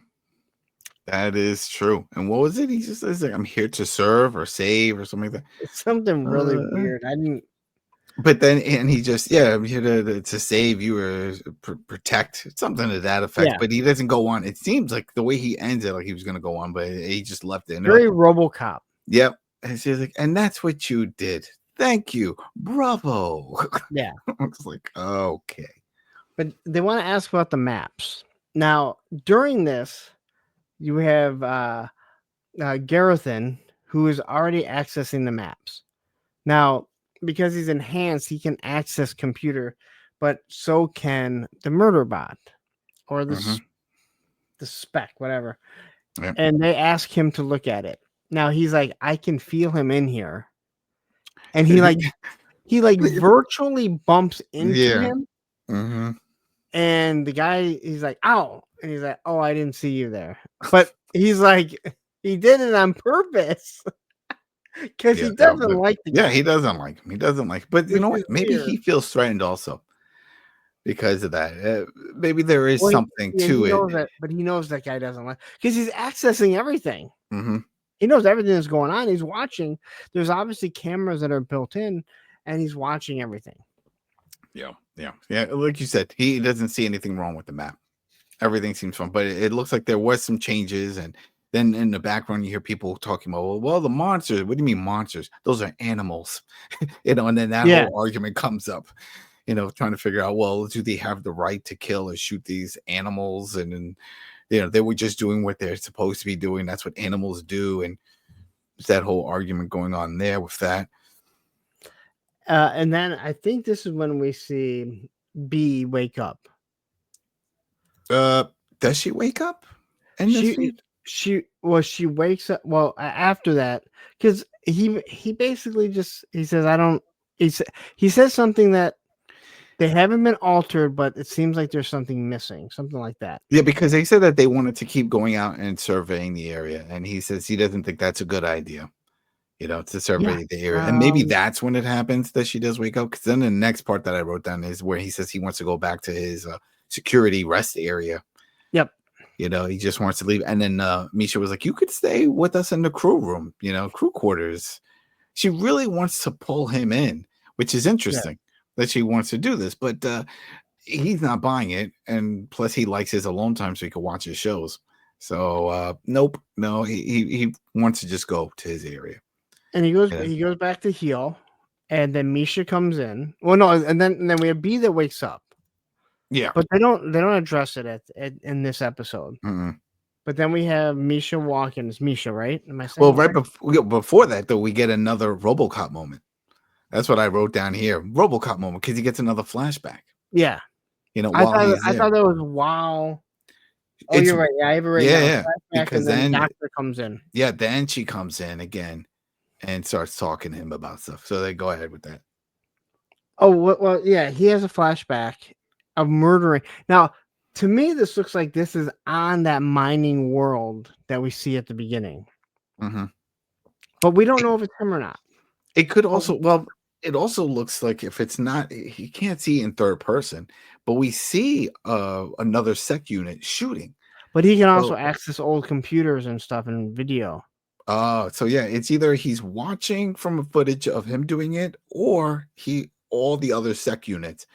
That is true. And what was it? He just says, like, I'm here to serve or save or something like that. It's something really weird. I didn't. But then, and he just, I'm here to save you or protect, something to that effect. Yeah. But he doesn't go on. It seems like the way he ends it, like he was going to go on, but he just left it. Very RoboCop. Yep. And she's like, and that's what you did. Thank you. Bravo. Yeah. I was like, okay. But they want to ask about the maps. Now, during this, you have Garathan, who is already accessing the maps. Now, because he's enhanced, he can access computer, but so can the Murderbot or the spec, whatever. Yep. And they ask him to look at it. Now he's like, I can feel him in here. And he virtually bumps into him. Mm-hmm. And the guy, he's like, ow. And he's like, oh, I didn't see you there. But he's like, he did it on purpose. Because he doesn't like the guy. Yeah, he doesn't like him. He doesn't like him. But you know what? Maybe he feels threatened also because of that. Maybe there is something to it. But he knows that guy doesn't like, because he's accessing everything. Mm-hmm. He knows everything that's going on. He's watching. There's obviously cameras that are built in, and he's watching everything. Yeah. Like you said, he doesn't see anything wrong with the map. Everything seems fine, but it looks like there was some changes. And then in the background, you hear people talking about, well, the monsters. What do you mean monsters? Those are animals, and then that whole argument comes up, trying to figure out, well, do they have the right to kill or shoot these animals? And they were just doing what they're supposed to be doing. That's what animals do. And there's that whole argument going on there with that. And then I think this is when we see B wake up. Does she wake up? And she wakes up. Well, after that, because he basically he says, he says something that they haven't been altered, but it seems like there's something missing, something like that. Yeah, because they said that they wanted to keep going out and surveying the area, and he says he doesn't think that's a good idea. To survey the area. And maybe that's when it happens that she does wake up. Because then the next part that I wrote down is where he says he wants to go back to his security rest area. Yep. He just wants to leave. And then Misha was like, you could stay with us in the crew room, crew quarters. She really wants to pull him in, which is interesting that she wants to do this. But he's not buying it. And plus, he likes his alone time so he can watch his shows. So, nope. No, he wants to just go to his area. And he goes back to heal, and then Misha comes in. Well, no, and then we have B that wakes up. Yeah, but they don't address it in this episode. Mm-hmm. But then we have Misha walking. It's Misha, right? Am I saying? Well, right before that, though, we get another RoboCop moment. That's what I wrote down here. RoboCop moment, because he gets another flashback. Yeah, I thought that was wow. Oh, you're right. Yeah, I have it right now. Yeah, because then the doctor comes in. Yeah, then she comes in again and starts talking to him about stuff. So they go ahead with that. Oh, well, yeah, he has a flashback of murdering. Now, to me, this looks like this is on that mining world that we see at the beginning. Mm-hmm. But we don't know if it's him or not. It could also, it also looks like if it's not, you can't see in third person, but we see another sec unit shooting. But he can also access old computers and stuff and video. So yeah, it's either he's watching from a footage of him doing it, or all the other sec units.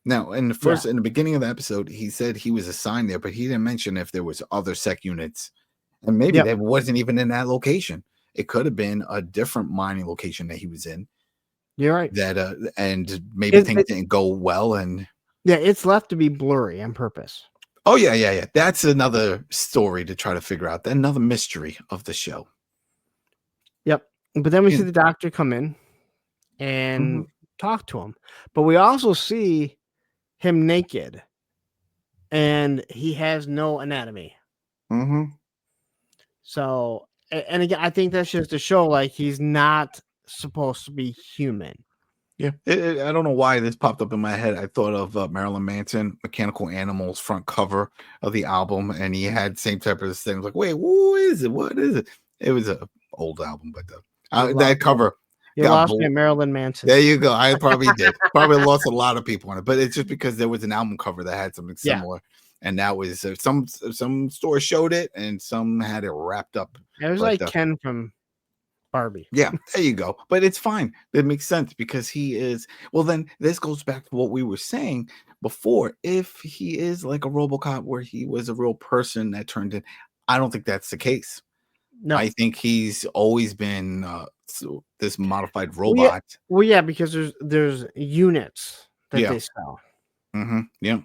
Now, in the beginning of the episode, he said he was assigned there, but he didn't mention if there was other sec units, and maybe that wasn't even in that location. It could have been a different mining location that he was in. You're right. That and maybe things didn't go well, and it's left to be blurry on purpose. Oh yeah. That's another story to try to figure out. Another mystery of the show. Yep. But then we see the doctor come in and talk to him. But we also see him naked. and he has no anatomy. Mm-hmm. So, and again, I think that's just to show like he's not supposed to be human. Yeah, I don't know why this popped up in my head. I thought of Marilyn Manson, Mechanical Animals front cover of the album, and he had same type of thing. Like, wait, who is it? What is it? It was a old album, but that cover You lost me at Marilyn Manson. There you go. I probably did. Probably lost a lot of people on it, but it's just because there was an album cover that had something similar, and that was some stores showed it, and some had it wrapped up. It was like Ken from Barbie. Yeah, there you go. But it's fine. It makes sense because he is. Well, then this goes back to what we were saying before. If he is like a RoboCop, where he was a real person that turned in, I don't think that's the case. No, I think he's always been this modified robot. Well, yeah, because there's units that they sell. Mm-hmm. Yeah.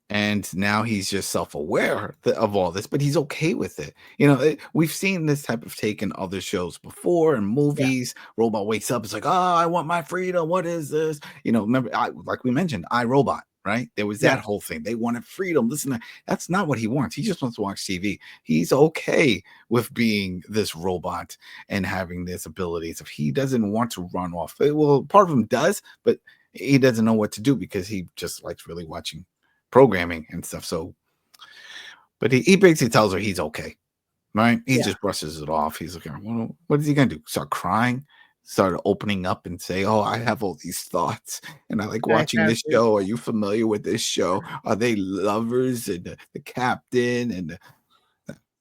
And now he's just self-aware of all this, but he's okay with it. You know, we've seen this type of take in other shows before and movies. Yeah. Robot wakes up, it's like, oh, I want my freedom. What is this? You know, remember, like we mentioned, iRobot, right? There was that whole thing. They wanted freedom. Listen, that's not what he wants. He just wants to watch TV. He's okay with being this robot and having this abilities. If he doesn't want to run off, well, part of him does, but he doesn't know what to do because he just likes really watching programming and stuff. So, but he basically tells her he's okay, right? He just brushes it off. He's like, well, what is he gonna do? Start crying? Start opening up and say, oh, I have all these thoughts and I like watching this show. Are you familiar with this show? Are they lovers and the captain? And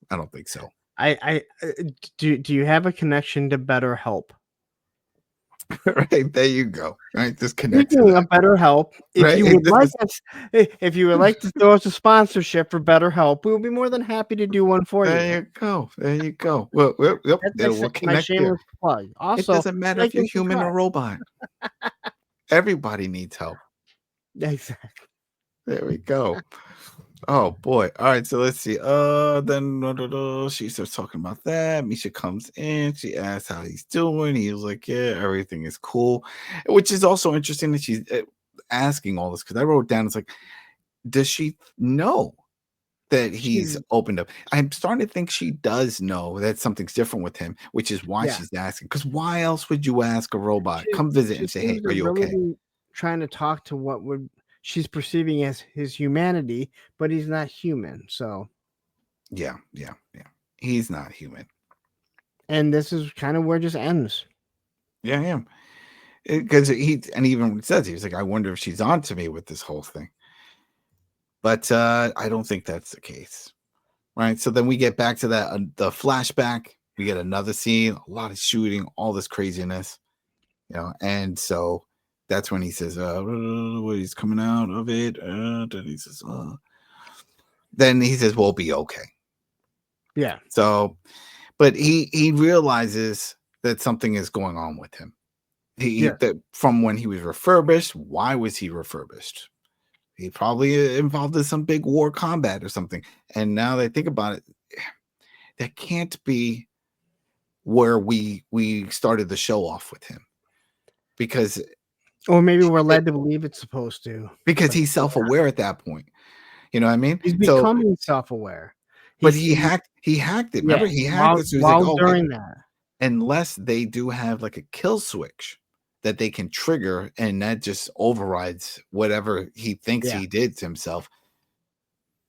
I don't think so. Do you have a connection to BetterHelp? Right, there you go. Right, this connection. Speaking of BetterHelp, if you would like to throw us a sponsorship for BetterHelp, we will be more than happy to do one for you. There you go. Well, yep. We'll my shameless plug. Also, it doesn't matter if you're human or robot. Everybody needs help. Exactly. There we go. Oh boy. All right, so let's see. Then she starts talking about that. Misha comes in, she asks how he's doing. He was like, yeah, everything is cool. Which is also interesting that she's asking all this, because I wrote down, it's like, does she know that he's opened up? I'm starting to think she does know that something's different with him, which is why she's asking. Because why else would you ask a robot? Come visit and say, hey, are you okay? Trying to talk to what she's perceiving as his humanity, but he's not human. So yeah, he's not human, and this is kind of where it just ends. Yeah, because he even says, he was like, I wonder if she's on to me with this whole thing, but I don't think that's the case, right? So then we get back to that the flashback. We get another scene, a lot of shooting, all this craziness, you know, and so that's when he says, he's coming out of it. Then he says, we'll be okay. Yeah. So, but he realizes that something is going on with him. That from when he was refurbished, why was he refurbished? He probably involved in some big war combat or something. And now that I think about it, that can't be where we started the show off with him. Because... Or maybe we're led to believe it's supposed to. Because he's self-aware at that point. You know what I mean? He's becoming self-aware. But he hacked it. Remember, he hacked it. So while during that. Unless they do have like a kill switch that they can trigger, and that just overrides whatever he thinks he did to himself.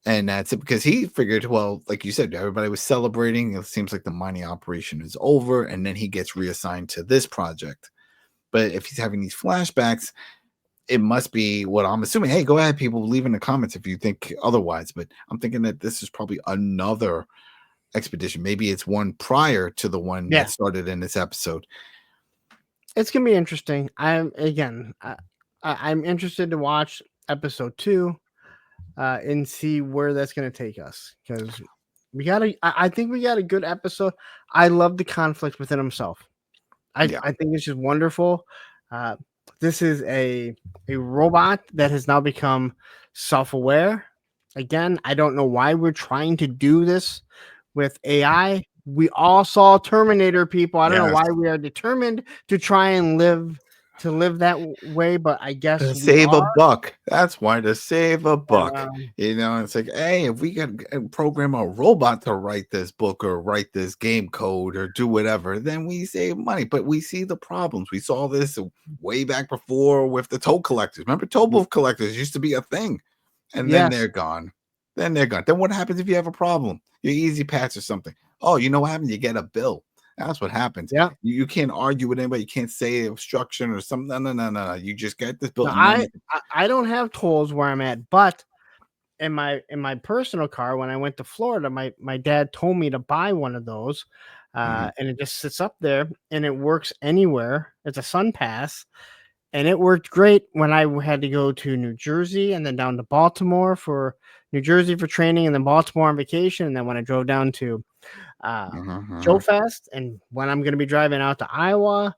And that's it, because he figured, well, like you said, everybody was celebrating. It seems like the mining operation is over, and then he gets reassigned to this project. But if he's having these flashbacks, it must be what I'm assuming. Hey, go ahead, people, leave in the comments if you think otherwise. But I'm thinking that this is probably another expedition. Maybe it's one prior to the one that started in this episode. It's gonna be interesting. I'm interested to watch episode 2 and see where that's gonna take us, because I think we got a good episode. I love the conflict within himself. I think it's just wonderful. This is a robot that has now become self-aware. Again, I don't know why we're trying to do this with AI. We all saw Terminator, people. I don't know why we are determined to try and live to live that way, but I guess To we save a are. buck. That's why, to save a buck. Um, It's like, hey, if we could program a robot to write this book or write this game code or do whatever, then we save money. But we see the problems. We saw this way back before with the toll collectors. Remember, toll booth collectors used to be a thing, and then yes. they're gone. Then they're gone. Then what happens if you have a problem? Your Easy Pass or something. Oh, you know what happens? You get a bill. That's what happens. Yeah. You can't argue with anybody. You can't say obstruction or something. No. You just get this bill. No, And then I don't have tolls where I'm at, but in my personal car, when I went to Florida, my dad told me to buy one of those, Mhm. and it just sits up there and it works anywhere. It's a Sun Pass, and it worked great when I had to go to New Jersey and then down to Baltimore for New Jersey for training, and then Baltimore on vacation, and then when I drove down to Joe Mhm. Fest, and when I'm going to be driving out to Iowa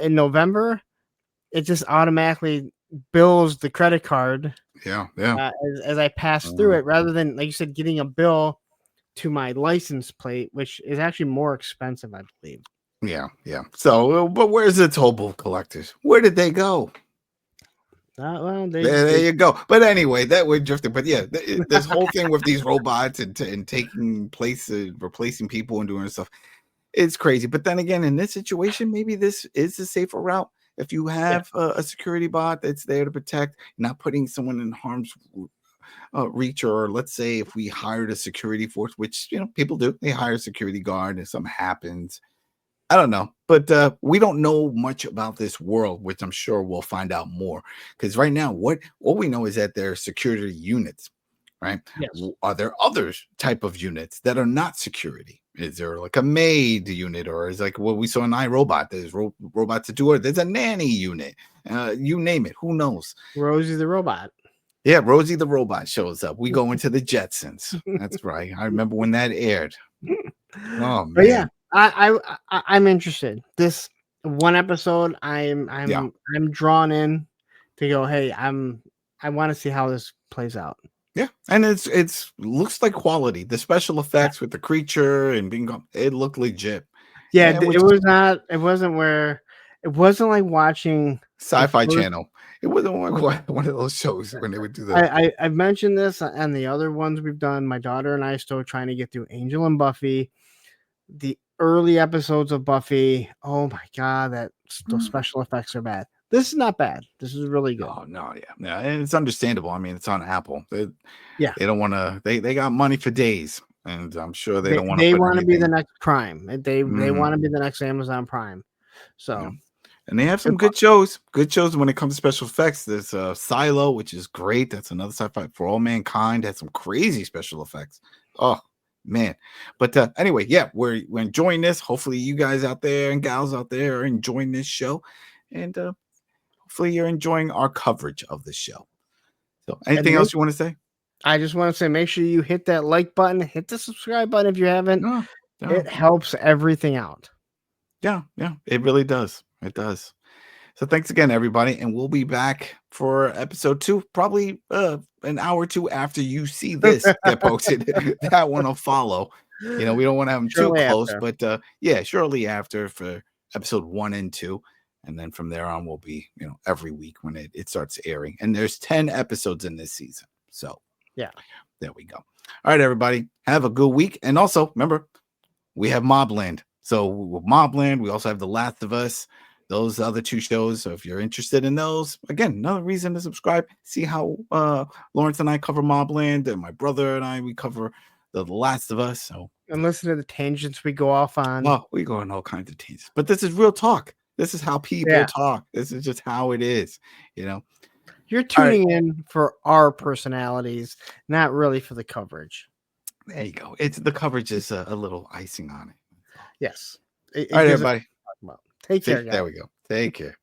in November, it just automatically bills the credit card Yeah. as I pass through it, rather than, like you said, getting a bill to my license plate, which is actually more expensive, I believe. Yeah. So, but where's the toll booth collectors? Where did they go? Well, There you go. But anyway, that we're drifting. But yeah, this whole thing with these robots and taking places, replacing people and doing stuff, it's crazy. But then again, in this situation, maybe this is a safer route. If you yeah, have a security bot that's there to protect, not putting someone in harm's reach, or let's say if we hired a security force, which people do, they hire a security guard and something happens. I don't know, but we don't know much about this world, which I'm sure we'll find out more. Because right now, what we know is that there are security units, right? yes, Are there other type of units that are not security? Is there like a maid unit, or is like what we saw in iRobot? There's robots that do it. There's a nanny unit. You name it. Who knows? Rosie the robot. Yeah, Rosie the robot shows up. We go into the Jetsons. That's right. I remember when that aired. Oh But yeah, man. I'm interested. This one episode, Yeah. I'm drawn in to go. Hey, I want to see how this plays out. Yeah, and it's looks like quality. The special effects with the creature and being gone, it looked legit. Yeah, And which it was not. It wasn't where. It wasn't like watching the Sci-Fi first. Channel. It wasn't one of those shows when they would do the I've mentioned this and the other ones we've done. My daughter and I are still trying to get through Angel and Buffy. The early episodes of Buffy. Oh my god, those special effects are bad. This is not bad. This is really good. Oh no, yeah, and it's understandable. I mean, it's on Apple. Yeah, They don't want to. They got money for days, and I'm sure they don't want to they put want to be the anything. next Prime. They Mhm, want to be the next Amazon Prime. yeah. So And they have some good good shows. Good shows when it comes to special effects. There's Silo, which is great. That's another sci-fi for all mankind. Had some crazy special effects. Oh man. But anyway, yeah, we're enjoying this. Hopefully you guys out there and gals out there are enjoying this show. And hopefully you're enjoying our coverage of this show. So anything else you want to say? I just want to say, make sure you hit that like button, hit the subscribe button if you haven't. No, no. It helps everything out. Yeah, it really does. It does. So thanks again, everybody, and we'll be back for episode 2, probably an hour or 2 after you see this get posted. That one will follow. We don't want to have them too Shortly close, after. but yeah, shortly after for episode 1 and 2, and then from there on, we'll be every week when it starts airing. And there's 10 episodes in this season, so Yeah. there we go. All right, everybody, have a good week, and also remember, we have Mobland. So with Mobland, we also have The Last of Us. Those other 2 shows. So if you're interested in those, again, another reason to subscribe. See how Lawrence and I cover Mobland, and my brother and we cover The Last of Us. So And listen to the tangents we go off on. well, we go on all kinds of tangents, but this is real talk. This is how people talk. This is just how it is. You're tuning in for our personalities, not really for the coverage. There you go. It's the coverage is a little icing on it. Yes. All right, everybody. Take care, guys. There we go. Take care.